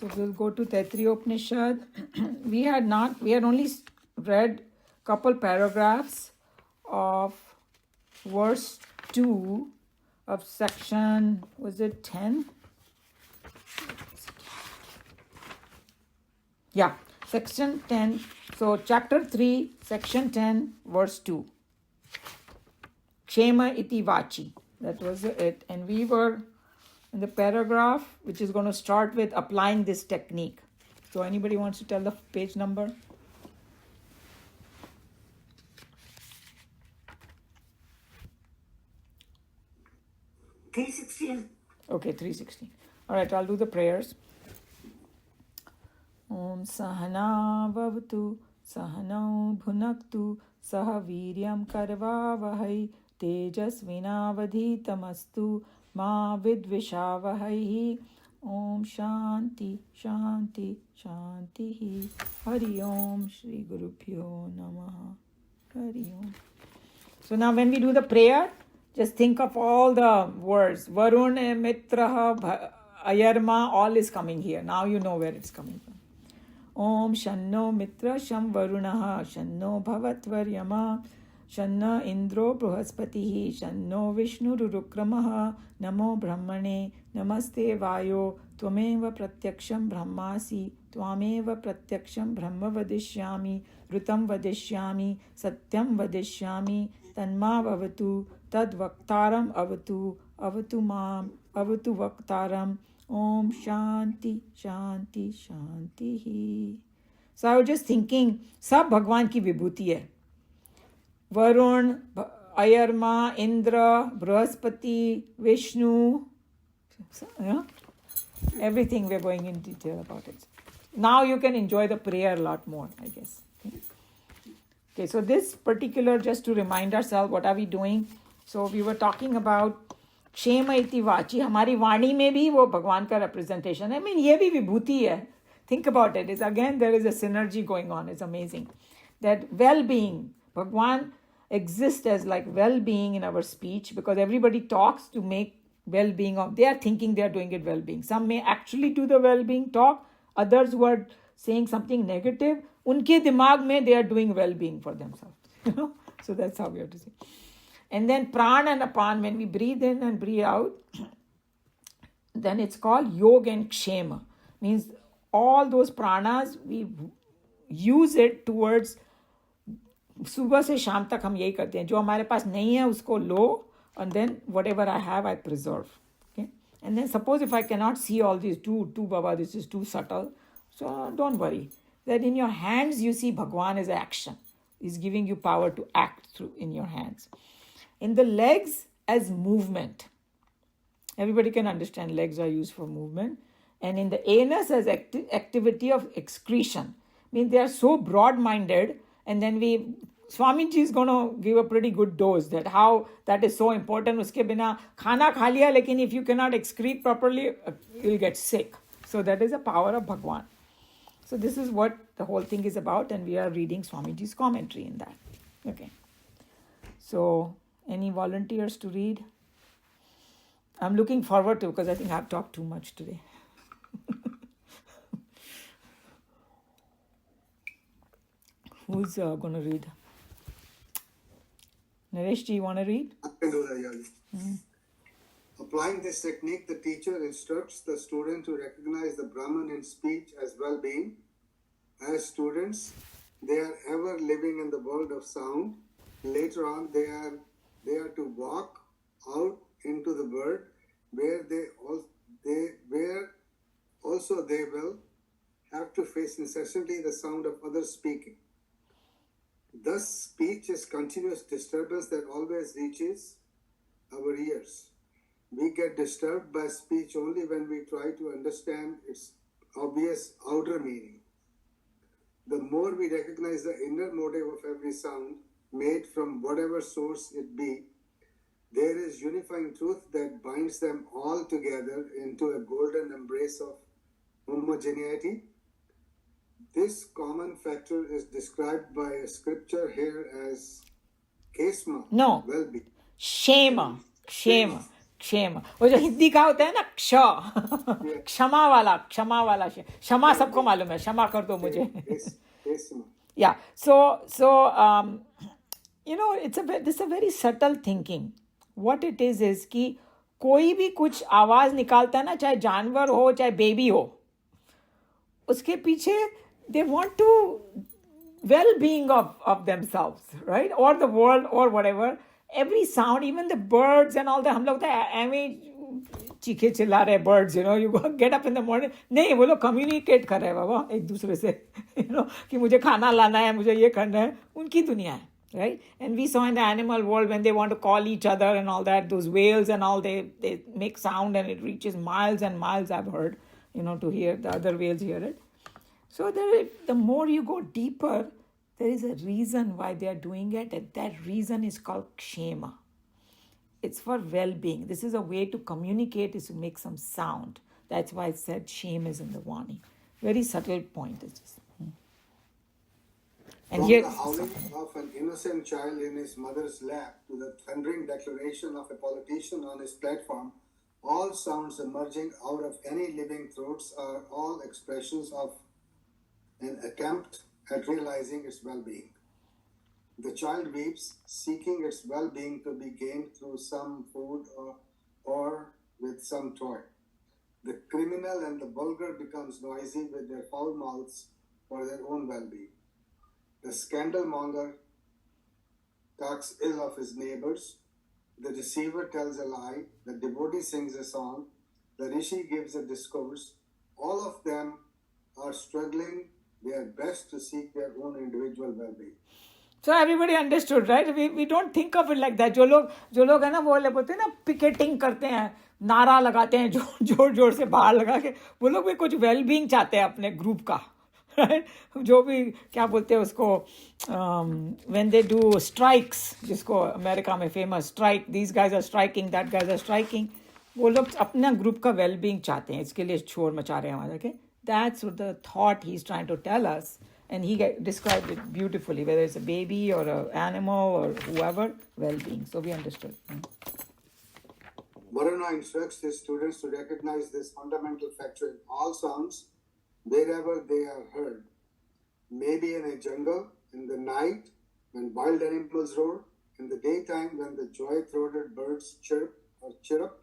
So we'll go to Taittiriya Upanishad. We had only read couple paragraphs of verse 2 of section, was it 10? Yeah, section 10. So chapter 3, section 10, verse 2. Kshema iti vachi. That was it. And we were in the paragraph which is going to start with applying this technique. So anybody wants to tell the page number? $316. Okay, 316. All right, I'll do the prayers. Om Sahana Vavatu Sahano Bhunaktu Saha Viryam Karva Vahai Tejasvinavadhitamastu Ma Vidvishavahai. Om Shanti Shanti Shanti. Hari Om Shri Guru Pyo Namaha. Hari Om. So now when we do the prayer, just think of all the words. Varun, Mitra, Ayarma, all is coming here. Now you know where it's coming from. Om Shanno Mitra Sham Varunaha Shanno Bhavatvaryama Shanna Indro Bruhaspatihi Shanno Vishnu Rurukramaha Namo Brahmane Namaste Vayo Tvameva Pratyaksham Brahmasi Tvameva Pratyaksham Brahma Vadishyami Rutam Vadishyami Satyam Vadishyami Tanma Avatu Tad Vaktaram Avatu Avatu Mam Avatu Vaktaram Om Shanti Shanti Shanti Hi. So I was just thinking, सब भगवान की विभूति है. Varun, अयरमा, Indra, Brihaspati, Vishnu, everything we're going in detail about it. Now you can enjoy the prayer a lot more, I guess. Okay, so this particular, just to remind ourselves, what are we doing? So we were talking about क्षेम इति वाची. हमारी वाणी में भी वो भगवान का representation है. I mean, ये भी विभूति है. Think about it. It's again, there is a synergy going on. It's amazing. That well-being, Bhagwan exists as like well-being in our speech because everybody talks to make well-being of. They are thinking they are doing it well-being. Some may actually do the well-being talk. Others who are saying something negative, उनके दिमाग में they are doing well-being for themselves. So that's how we have to say. And then prana and apan, when we breathe in and breathe out, then it's called yoga and kshema. Means all those pranas, we use it towards, सुबह से शाम तक हम यही करते हैं. जो हमारे पास नहीं है उसको लो, and then whatever I have, I preserve. Okay? And then suppose if I cannot see all these, too Baba, this is too subtle. So don't worry. That in your hands you see Bhagwan as action. He's giving you power to act through in your hands. In the legs as movement. Everybody can understand legs are used for movement. And in the anus as activity of excretion. I mean, they are so broad-minded. And then Swamiji is going to give a pretty good dose that how that is so important. Uske bina khana kha liya, lekin if you cannot excrete properly, you'll get sick. So that is the power of Bhagwan. So this is what the whole thing is about. And we are reading Swamiji's commentary in that. Okay. So any volunteers to read? I'm looking forward to because I think I've talked too much today. Who's going to read? Naresh, do you want to read? I can do that, Yali. Applying this technique, the teacher instructs the student to recognize the Brahman in speech as well-being. As students, they are ever living in the world of sound. Later on, they are to walk out into the world where they will have to face incessantly the sound of others speaking. Thus, speech is continuous disturbance that always reaches our ears. We get disturbed by speech only when we try to understand its obvious outer meaning. The more we recognize the inner motive of every sound, made from whatever source it be, there is unifying truth that binds them all together into a golden embrace of homogeneity. This common factor is described by a scripture here as Kesma. No. Well-being. Shema. क्षेम, वो जो हिंदी का होता है ना क्षमा वाला क्षमा सबको मालूम है, क्षमा कर दो मुझे. Yes. Yeah, so it's a very subtle thinking. What it is कि कोई भी कुछ आवाज निकालता है ना, चाहे जानवर हो चाहे बेबी हो, उसके पीछे they want to well-being of themselves, right, or the world or whatever. Every sound, even the birds and all that, हम लोग तो ऐਵੇਂ चीखे चिल्ला रहे birds, you go get up in the morning, नहीं, वो लोग communicate कर रहे हैं बाबा एक दूसरे से, कि मुझे खाना लाना है, मुझे ये करना है, उनकी दुनिया है, right? And we saw in the animal world when they want to call each other and all that, those whales and all, they make sound and it reaches miles and miles, I've heard, to hear the other whales hear it. So the more you go deeper, there is a reason why they are doing it, and that reason is called kshema. It's for well-being. This is a way to communicate, is to make some sound. That's why it said shame is in the Vani. Very subtle point is this. And From here, the howling of an innocent child in his mother's lap to the thundering declaration of a politician on his platform, all sounds emerging out of any living throats are all expressions of an attempt at realizing its well-being. The child weeps, seeking its well-being to be gained through some food or with some toy. The criminal and the vulgar becomes noisy with their foul mouths for their own well-being. The scandalmonger talks ill of his neighbors. The deceiver tells a lie. The devotee sings a song. The rishi gives a discourse. All of them are struggling their best to seek their own individual well-being. So everybody understood, right? We don't think of it like that. जो लोग है ना, वो बोलते हैं ना, picketing करते हैं, नारा लगाते हैं जोर जोर से बाहर लगा के, वो लोग भी कुछ वेल-बीइंग चाहते हैं अपने ग्रुप का, right? जो भी क्या बोलते हैं उसको, when they do strikes, जिसको अमेरिका में famous strike, these guys are striking, that guys are striking, वो लोग अपना ग्रुप का वेल-बीइंग चाहते हैं, इसके लिए शोर मचा रहे हैं वहाँ जाके. That's what the thought he's trying to tell us. And he described it beautifully, whether it's a baby or an animal or whoever, well-being. So we understood. Varuna instructs his students to recognize this fundamental factor in all sounds, wherever they are heard. Maybe in a jungle, in the night, when wild animals roar, in the daytime, when the joy-throated birds chirp or chirrup,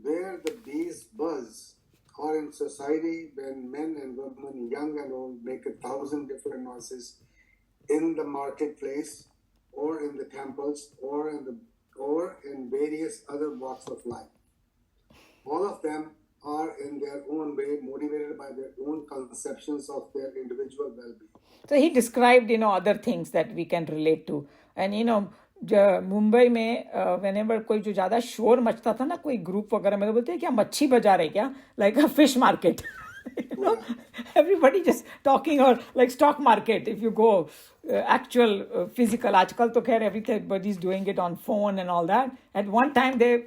where the bees buzz, or in society when men and women, young and old, make 1,000 different noises in the marketplace, or in the temples, or in various other walks of life. All of them are in their own way motivated by their own conceptions of their individual well-being. So he described, other things that we can relate to. And, Mumbai में whenever कोई जो ज़्यादा शोर मचता था ना, कोई group वगैरह में, तो बोलते हैं क्या मच्छी बाजार है क्या, like a fish market. Everybody just talking, or like stock market. If you go actual physical, आजकल तो खैर everybody's doing it on phone and all that. At one time they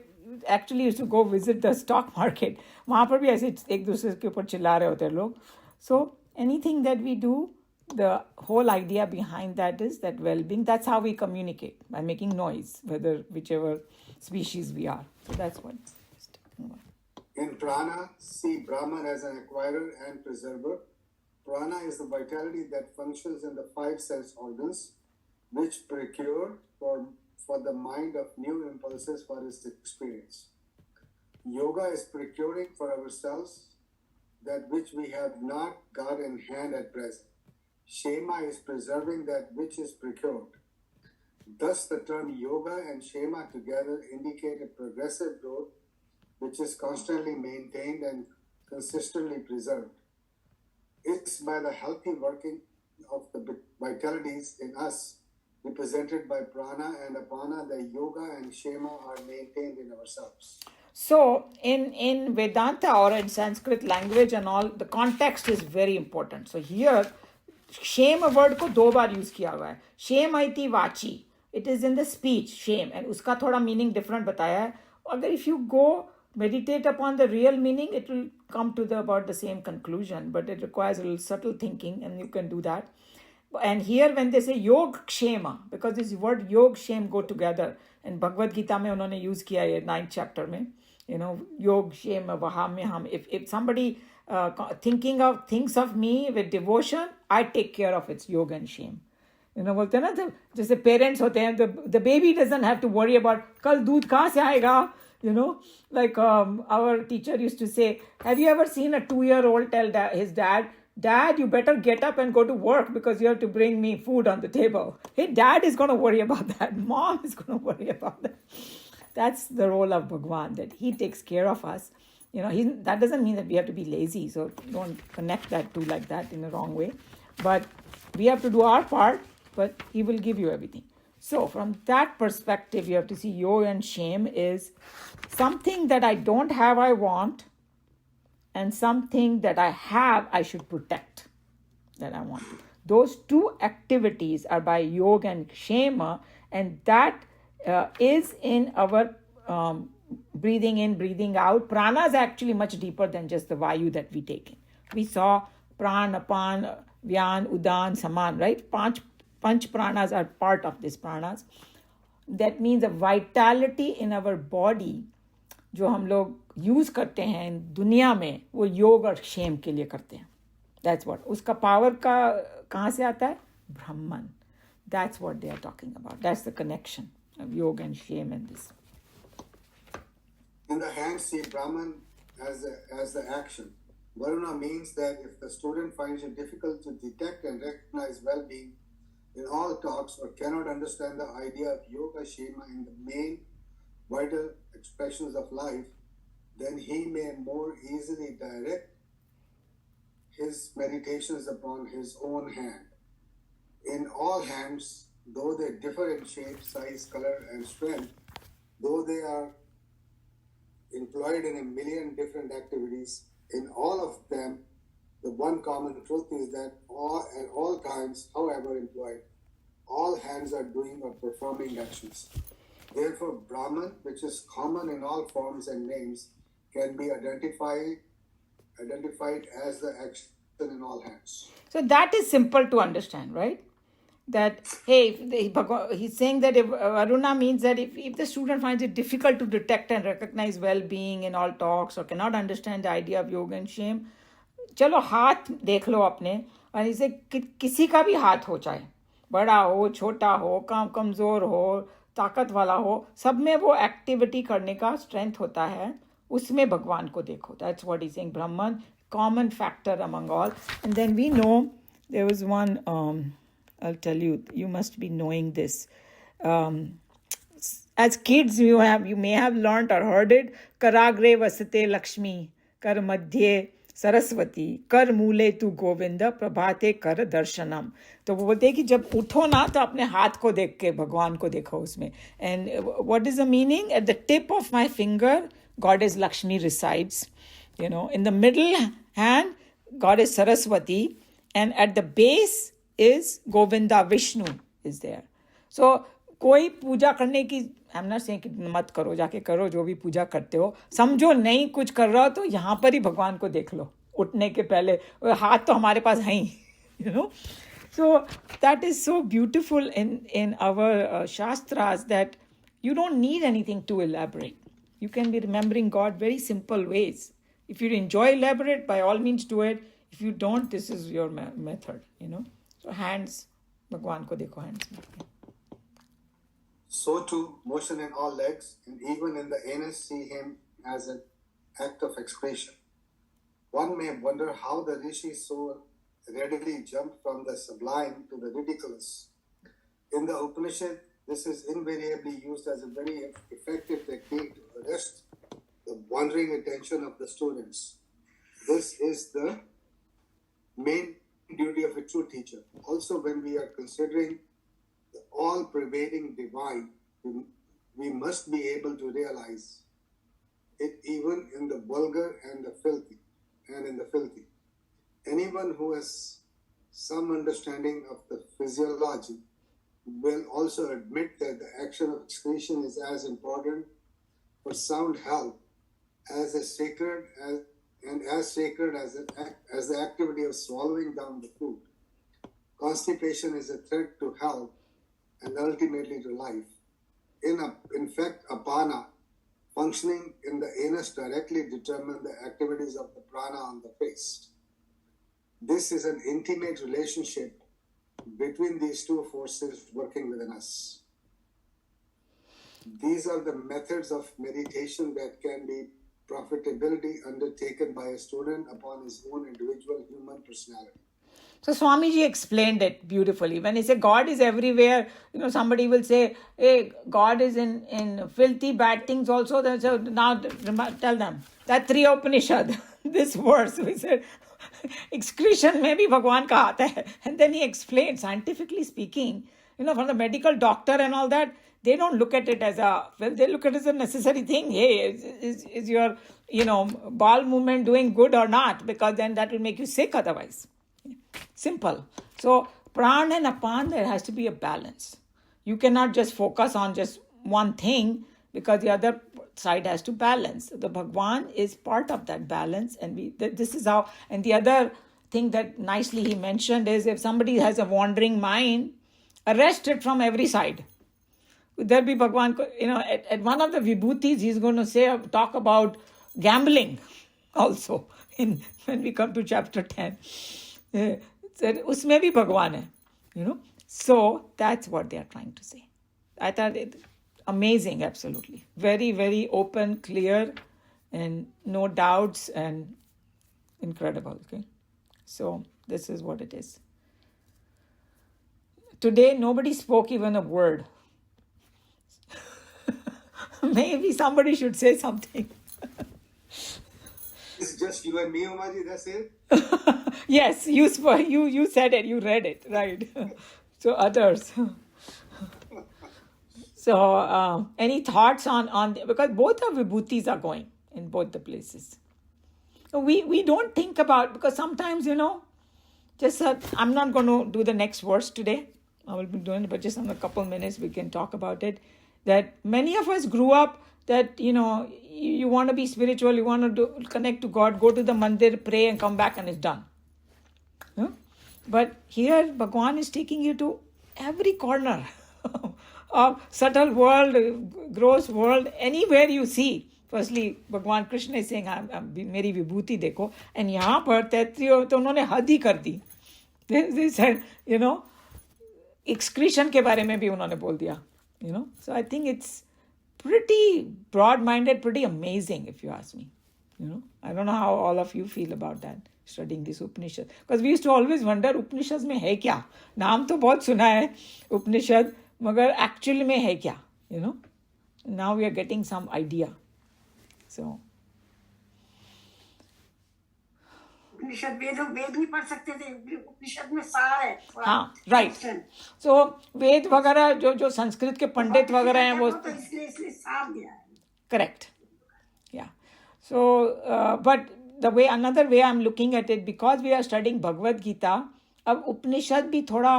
actually used to go visit the stock market. वहाँ पर भी ऐसे एक दूसरे के ऊपर चिल्ला रहे होते हैं लोग. So anything that we do, the whole idea behind that is that well-being. That's how we communicate, by making noise, whichever species we are. So that's what it's talking about. In prana, see Brahman as an acquirer and preserver. Prana is the vitality that functions in the 5 sense organs, which procure for the mind of new impulses for its experience. Yoga is procuring for ourselves that which we have not got in hand at present. Shema is preserving that which is procured. Thus, the term yoga and shema together indicate a progressive growth which is constantly maintained and consistently preserved. It's by the healthy working of the vitalities in us, represented by prana and apana, that yoga and shema are maintained in ourselves. So, in Vedanta or in Sanskrit language and all, the context is very important. So here, shame word को 2 बार use किया हुआ है. Shame आती वाची. It is in the speech, shame. And उसका थोड़ा meaning different बताया है. अगर if you go meditate upon the real meaning, it will come to about the same conclusion. But it requires a little subtle thinking, and you can do that. And here when they say Yog Kshema, because this word Yog Shem go together, and Bhagavad Gita में उन्होंने use किया है 9th chapter में, Yog Shem Vahamyaham. If somebody thinks of me with devotion, I take care of its Yog and Shem. बोलते हैं ना, जैसे parents होते हैं, the baby doesn't have to worry about कल दूध कहाँ से आएगा. Like our teacher used to say, have you ever seen a 2-year-old tell his dad, Dad, you better get up and go to work because you have to bring me food on the table. Hey, Dad is going to worry about that. Mom is going to worry about that. That's the role of Bhagwan, that he takes care of us. That doesn't mean that we have to be lazy. So don't connect that to like that in the wrong way. But we have to do our part, but he will give you everything. So from that perspective, you have to see Yog and Shem is something that I don't have, I want, and something that I have, I should protect, that I want to. Those two activities are by Yoga and Kshema, and that is in our breathing in, breathing out. Prana is actually much deeper than just the Vayu that we take in. We saw Pran, Apan, Vyan, Udan, Saman, right? Panch pranas are part of these pranas. That means the vitality in our body जो हम लोग use करते हैं दुनिया में, वो योग और क्षेम के लिए करते हैं. That's what. उसका पावर का कहाँ से आता है? Brahman. That's what they are talking about. That's the connection of yoga and shame in this. In the hand, see Brahman as the action. Varuna means that if the student finds it difficult to detect and recognize well-being in all talks, or cannot understand the idea of yoga, shema in the main vital expressions of life, then he may more easily direct his meditations upon his own hand. In all hands, though they differ in shape, size, color, and strength, though they are employed in a million different activities, in all of them, the one common truth is that at all times, however employed, all hands are doing or performing actions. Therefore, Brahman, which is common in all forms and names, can be identified as the action in all hands. So that is simple to understand, right? That, hey, he's saying that if Varuna means that if the student finds it difficult to detect and recognize well-being in all talks, or cannot understand the idea of yoga and shame, चलो हाथ देख लो अपने, और इसे किसी का भी हाथ हो, चाहे बड़ा हो, छोटा हो, कमजोर हो, ताकत वाला हो, सब में वो एक्टिविटी करने का स्ट्रेंथ होता है, उसमें भगवान को देखो. That's what he's saying. Brahman, common factor among all. And then we know there was one, I'll tell you, you must be knowing this. As kids, you may have learned or heard it. Karagre vasate Lakshmi, kar madhye Saraswati, कर मूले तू गोविंद, प्रभाते कर दर्शनम. तो वो बोलते हैं कि जब उठो ना तो अपने हाथ को देख के भगवान को देखो उसमें. And what is the meaning? At the tip of my finger, Goddess Lakshmi resides. In the middle hand, Goddess Saraswati, and at the base is Govinda, Vishnu is there. So कोई पूजा करने की, I'm not saying कि मत करो, जाके करो जो भी पूजा करते हो, समझो नहीं कुछ कर रहा हो तो यहाँ पर ही भगवान को देख लो उठने के पहले, हाथ तो हमारे पास है ही. So that is so beautiful in our shastras, that you don't need anything too elaborate. You can be remembering God very simple ways. If you enjoy elaborate, by all means do it. If you don't, this is your method. So hands, भगवान को देखो hands में. So too, motion in all legs, and even in the anus, see him as an act of excretion. One may wonder how the rishis so readily jump from the sublime to the ridiculous. In the Upanishad, this is invariably used as a very effective technique to arrest the wandering attention of the students. This is the main duty of a true teacher. Also, when we are considering the all-pervading divine, we must be able to realize it even in the vulgar and the filthy. Anyone who has some understanding of the physiology will also admit that the action of excretion is as important for sound health as sacred as the activity of swallowing down the food. constipation is a threat to health and ultimately to life. In fact, apana, functioning in the anus, directly determine the activities of the prana on the face. This is an intimate relationship between these two forces working within us. These are the methods of meditation that can be profitability undertaken by a student upon his own individual human personality. So Swamiji explained it beautifully. When he said God is everywhere, somebody will say, hey, God is in filthy bad things also. So now tell them that 3 Upanishad, this verse, we said, excretion में भी भगवान का आता है. And then he explained, scientifically speaking, from the medical doctor and all that, they don't look at it as they look at it as a necessary thing. Hey, is your, bowel movement doing good or not? Because then that will make you sick otherwise. Simple. So, prana and apan, there has to be a balance. You cannot just focus on just one thing because the other side has to balance. The Bhagwan is part of that balance, and this is how. And the other thing that nicely he mentioned is if somebody has a wandering mind, arrest it from every side. There be Bhagwan, at one of the vibhutis, he's going to talk about gambling also when we come to chapter 10. Usme bhi Bhagwan hai, So that's what they are trying to say. I thought it amazing, absolutely. Very, very open, clear, and no doubts, and incredible. Okay, so this is what it is. Today, nobody spoke even a word. Maybe somebody should say something. It's just you and me, Umaji, that's it? Yes, you said it, you read it, right? So others. So any thoughts on because both of vibhutis are going in both the places. So we don't think about, because sometimes, I'm not going to do the next verse today. I will be doing it, but just in a couple minutes we can talk about it. That many of us grew up that, you want to be spiritual, you want to connect to God, go to the mandir, pray and come back and it's done. But here Bhagwan is taking you to every corner of subtle world, gross world, anywhere you see. Firstly, Bhagwan Krishna is saying, meri vibhuti dekho. And यहाँ पर तैत्रियों तो उन्होंने हद ही कर दी. They said, excretion के बारे में भी उन्होंने बोल दिया. So I think it's pretty broad-minded, pretty amazing, if you ask me. I don't know how all of you feel about that, studying this Upanishad. Because we used to always wonder, Upanishads में है क्या? नाम तो बहुत सुना है Upanishad, मगर actually में है क्या? Now we are getting some idea. So. उपनिषद वेद भी पढ़ सकते थे, उपनिषद में सार है. हाँ, राइट. सो वेद वगैरह जो संस्कृत के पंडित वगैरह हैं वो तो इसलिए सार दिया है. करेक्ट. या so but the way another way I am looking at it, because we are studying Bhagavad Gita, अब उपनिषद भी थोड़ा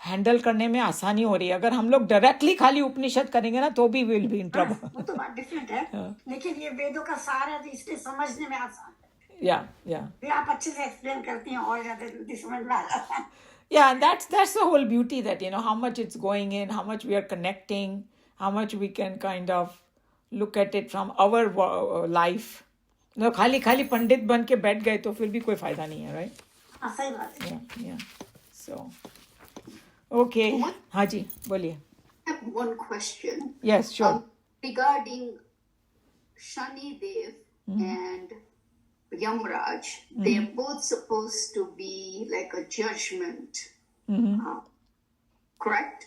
हैंडल करने में आसानी हो रही है. अगर हम लोग डायरेक्टली खाली उपनिषद करेंगे ना तो भी विल बी इन ट्रबल. वो तो बात डिफरेंट है, लेकिन ये वेदों का सार है तो इसलिए समझने में आसान है. Yeah. फिर आप अच्छे से एक्सप्लेन करती हैं और ज़्यादा जल्दी समझ में आ जाता है. Yeah, that's the whole beauty, that how much it's going in, how much we are connecting, how much we can kind of look at it from our life. खाली पंडित बन के बैठ गए तो फिर भी कोई फायदा नहीं है, right? हाँ, सही बात है. Yeah. So, okay. हाँ जी, बोलिए. I have one question. Yes, sure. Regarding Shani Dev and Yamraj, they are both supposed to be like a judgment, correct?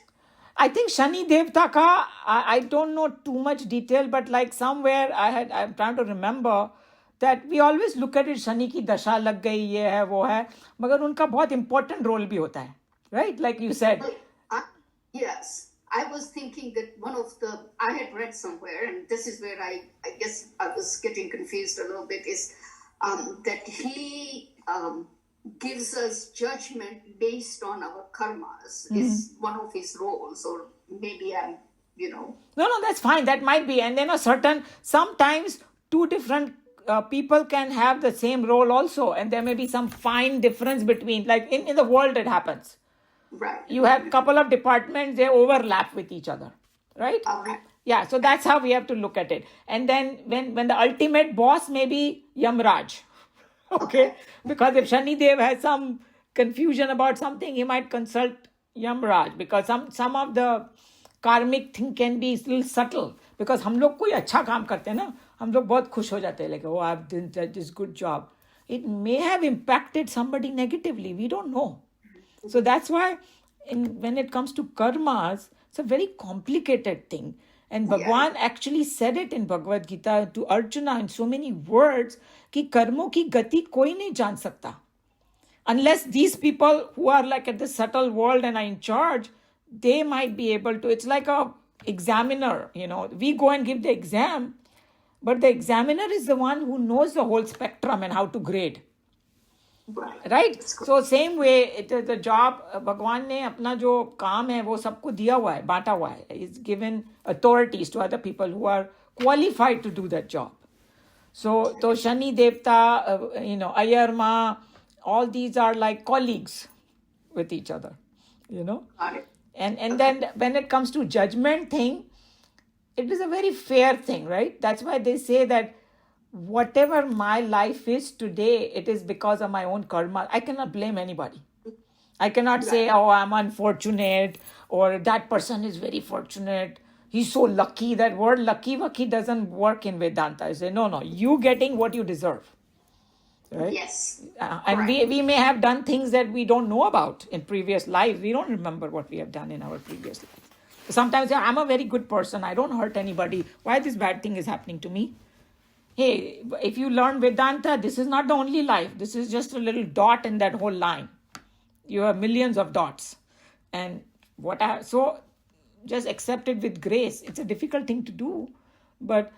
I think Shani Devta ka, I don't know too much detail, but like somewhere I'm trying to remember that we always look at it, Shani ki dasha lag gayi, ye hai, wo hai, magar unka bahut important role bhi hota hai, right? Like you said. Yes. I was thinking that I had read somewhere, and this is where I guess I was getting confused a little bit, is that he gives us judgment based on our karmas, is one of his roles, or maybe No, that's fine. That might be. And sometimes two different people can have the same role also, and there may be some fine difference between, like in the world it happens. Right. You have couple of departments, they overlap with each other, right? Okay. Yeah, so that's how we have to look at it. And then when the ultimate boss may be Yamraj, okay? Because if Shani Dev has some confusion about something, he might consult Yamraj, because some of the karmic thing can be a little subtle. Because हम लोग कोई अच्छा काम करते हैं ना, हम लोग बहुत खुश हो जाते हैं, like, oh, I've done this good job. It may have impacted somebody negatively. We don't know. So that's why when it comes to karmas, it's a very complicated thing. And Bhagwan actually said it in Bhagavad Gita to Arjuna in so many words कि कर्मों की गति कोई नहीं जान सकता. Unless these people who are like at the subtle world and are in charge, they might be able to. It's like a examiner, we go and give the exam, but the examiner is the one who knows the whole spectrum and how to grade. Right? So same way, it is the job, भगवान ने अपना जो काम है वो सबको दिया हुआ है, बांटा हुआ है. He's given authorities to other people who are qualified to do that job. So Shani Devta, Ayarma, all these are like colleagues with each other, Got it. And then when it comes to judgment thing, it is a very fair thing, right? That's why they say that whatever my life is today, it is because of my own karma. I cannot blame anybody. I cannot say, oh, I'm unfortunate, or that person is very fortunate. He's so lucky. That word lucky doesn't work in Vedanta. I say, no, you getting what you deserve. Right? Yes. And we may have done things that we don't know about in previous lives. We don't remember what we have done in our previous lives. Sometimes I'm a very good person. I don't hurt anybody. Why this bad thing is happening to me? Hey, if you learn Vedanta, this is not the only life. This is just a little dot in that whole line. You have millions of dots. And so just accept it with grace. It's a difficult thing to do. But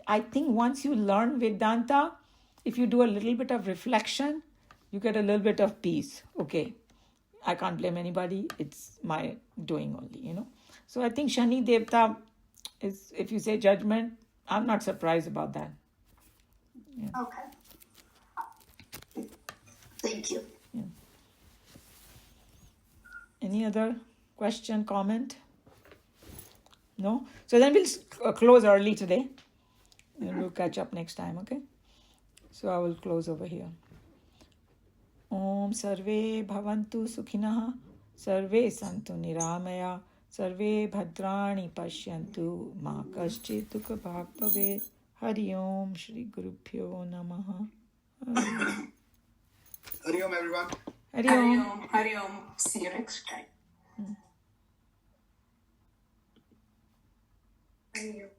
I think once you learn Vedanta, if you do a little bit of reflection, you get a little bit of peace. Okay, I can't blame anybody. It's my doing only, So I think Shani Devta is, if you say judgment, I'm not surprised about that. Yeah. Okay. Thank you. Yeah. Any other question, comment? No? So then we'll close early today. And we'll catch up next time, okay? So I will close over here. Om Sarve Bhavantu Sukhinah Sarve Santu Niramaya Sarve Bhadrani Pashyantu Ma Kaschit Dukha Bhag Bhavet. Hari Om Shri Guru Pyo Namaha. Hari Om, everyone. Hari Om. Hari Om. See you next time. Hari Om.